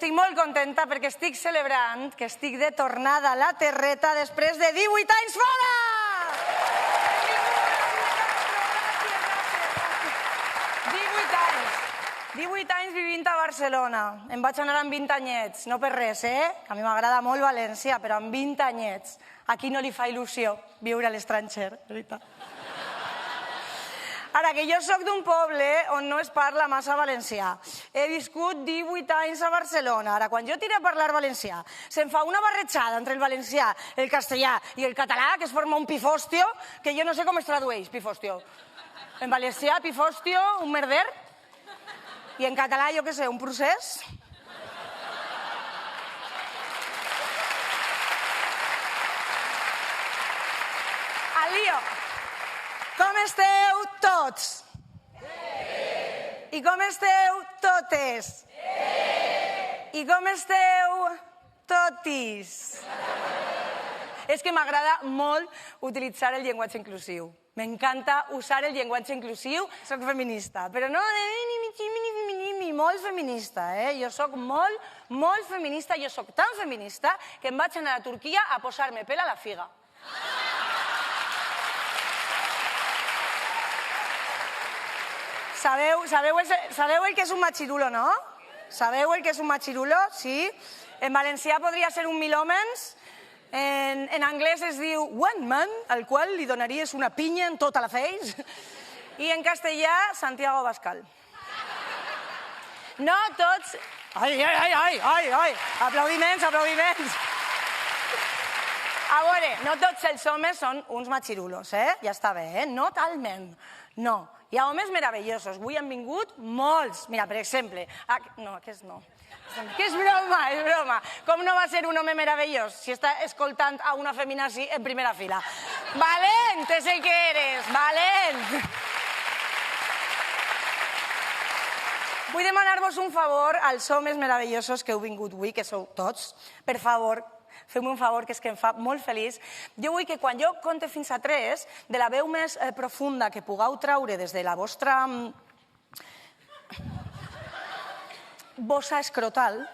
estic molt contenta perquè estic celebrant que estic de tornada a la terreta després de 18 anys fora! 18 anys vivint a Barcelona. Em vaig anar amb 20 anyets, no per res, que a mi m'agrada molt València, però amb 20 anyets. Aquí no li fa il·lusió viure a l'estranger, veritat. Ara, que jo soc d'un poble on no es parla massa valencià. He viscut 18 anys a Barcelona. Ara, quan jo tiro a parlar valencià, se'm fa una barrejada entre el valencià, el castellà i el català, que es forma un pifòstio, que jo no sé com es tradueix, pifòstio. En valencià, pifòstio, un merder. I en català, jo què sé, un procés. Al lío. Com esteu tots? Bé. I com esteu totes? Bé. I com esteu totis? És que m'agrada molt utilitzar el llenguatge inclusiu. M'encanta usar el llenguatge inclusiu. Soc feminista, però no ni molt feminista. Jo soc molt feminista. Jo soc tan feminista que em vaig anar a Turquia a posar-me pèl a la figa. Sabeu el que és un machirulo, no? Sabeu el que és un machirulo? Sí. En valencià podria ser un milhòmens. En anglès es diu one man, al qual li donaries una pinya en tota la face. I en castellà, Santiago Abascal. No tots... Ai! Aplaudiments! A veure, no tots els homes són uns machirulos, Ja està bé, No talment. No. Hi ha homes meravellosos. Avui han vingut molts. Mira, per exemple... No, aquest no. Que és broma. Com no va ser un home meravellós si està escoltant a una feminazi en primera fila? Valent és el que eres, valent! Vull demanar-vos un favor als homes meravellosos que heu vingut avui, que sou tots. Per favor, feu-me un favor, que és que em fa molt feliç. Jo vull que quan jo conte fins a 3, de la veu més profunda que pugueu traure des de la vostra... bossa escrotal,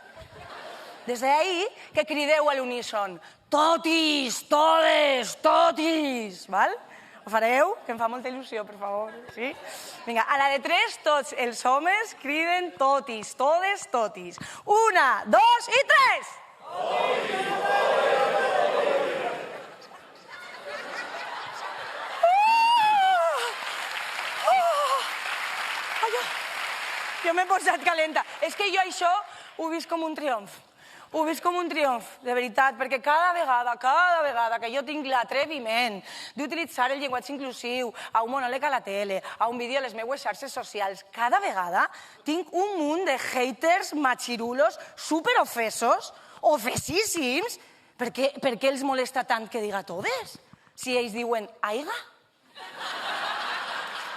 des d'ahí que crideu a l'uníson totis, todes, totis, val? Ho fareu? Que em fa molta il·lusió, per favor, sí? Vinga, a la de 3, tots els homes criden totis, todes, totis. 1, 2 i 3! Jo m'he posat calenta. És que jo això ho visc com un triomf. Ho visc com un triomf, de veritat, perquè cada vegada que jo tinc l'atreviment d'utilitzar el llenguatge inclusiu a un monòleg a la tele, a un vídeo a les meues xarxes socials, cada vegada tinc un munt de haters machirulos superofesos, ofesíssims. Per què els molesta tant que diga todes? Si ells diuen aiga.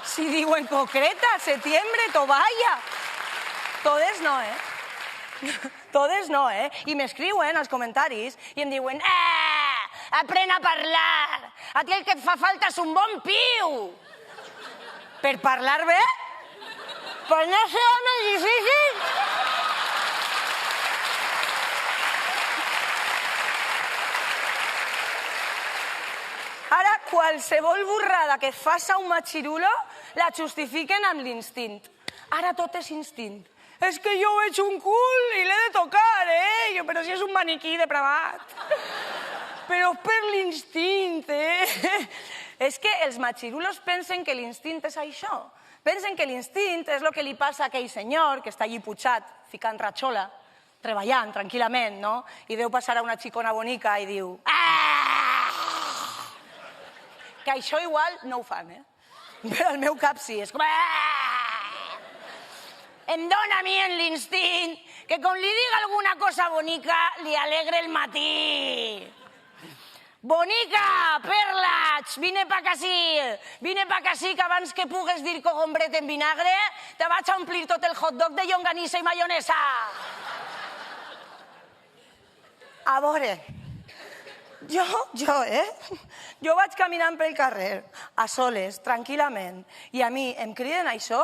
Si diuen concreta, septiembre, tovalla. Todes no, Todes no, I m'escriuen als comentaris i em diuen aprèn a parlar. A ti el que et fa falta és un bon piu. Per parlar bé? Per no ser home difícil? Ara, qualsevol borrada que faça un machirulo la justifiquen amb l'instint. Ara tot és instint. És que jo veig un cul i l'he de tocar, Però si és un maniquí depravat. Però per l'instint, És que els machirulos pensen que l'instint és això. Pensen que l'instint és el que li passa a aquell senyor que està allí pujat, ficant ratxola, treballant tranquil·lament, no? I veu passar a una xicona bonica i diu que això igual no ho fan, Però al meu cap sí, és com... Em dóna a mi en l'instint que com li diga alguna cosa bonica li alegre el matí. Bonica, perlach, vine pa casi, que abans que pugues dir cogombret en vinagre te vaig a omplir tot el hot dog de llonganissa i maionesa. A veure, jo vaig caminant pel carrer, a soles, tranquil·lament, i a mi em criden això,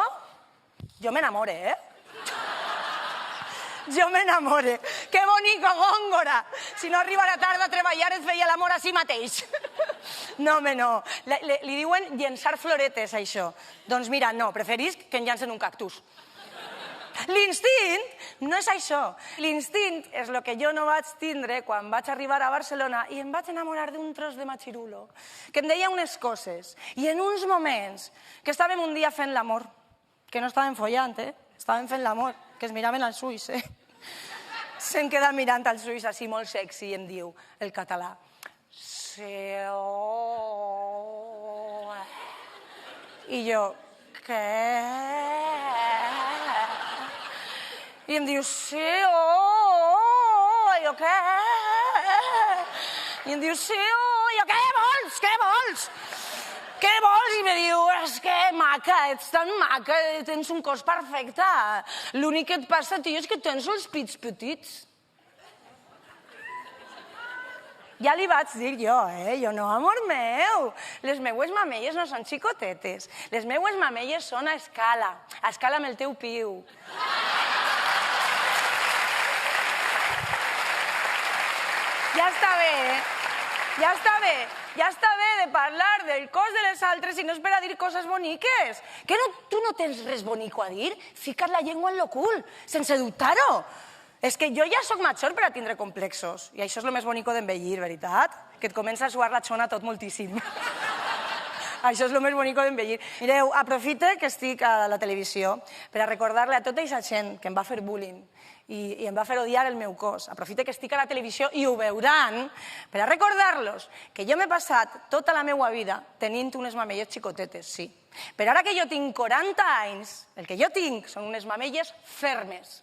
jo m'enamore, Jo m'enamore. Que bonico, Góngora. Si no arribara tard a treballar et feia l'amor a si mateix. No, home, no. Li diuen llençar floretes, això. Doncs mira, no, preferisc que en llancen un cactus. L'instint no és això. L'instint és el que jo no vaig tindre quan vaig arribar a Barcelona i em vaig enamorar d'un tros de machirulo que em deia unes coses. I en uns moments que estàvem un dia fent l'amor, que no estàvem follant, estàvem fent l'amor, que es miraven als ulls, se'm queda mirant als ulls així molt sexy i em diu el català. I jo, què? I em diu, sí, i jo, què? I em diu, sí, i jo, què vols? Què vols? Què vols? I me diu, és que maca, ets tan maca, tens un cos perfecte. L'únic que et passa a ti és que tens els pits petits. Ja li vaig dir jo, jo no, amor meu. Les meues mamelles no són xicotetes. Les meues mamelles són a escala amb el teu piu. Ja està bé, ja està bé. Ja està bé de parlar del cos de les altres i no és per a dir coses boniques. Que tu no tens res bonico a dir? Fica't la llengua en lo cul, sense dubtar-ho. És que jo ja soc major per a tindre complexos. I això és el més bonico d'envellir, veritat? Que et comença a suar la xona tot moltíssim. Això és el més bonico d'envellir. Mireu, aprofite que estic a la televisió per a recordar-li a tota aquesta gent que em va fer bullying i em va fer odiar el meu cos. Aprofite que estic a la televisió i ho veuran per a recordar-los que jo m'he passat tota la meva vida tenint unes mamelles xicotetes, sí. Però ara que jo tinc 40 anys, el que jo tinc són unes mamelles fermes.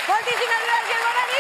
Moltíssimes gràcies, bona nit!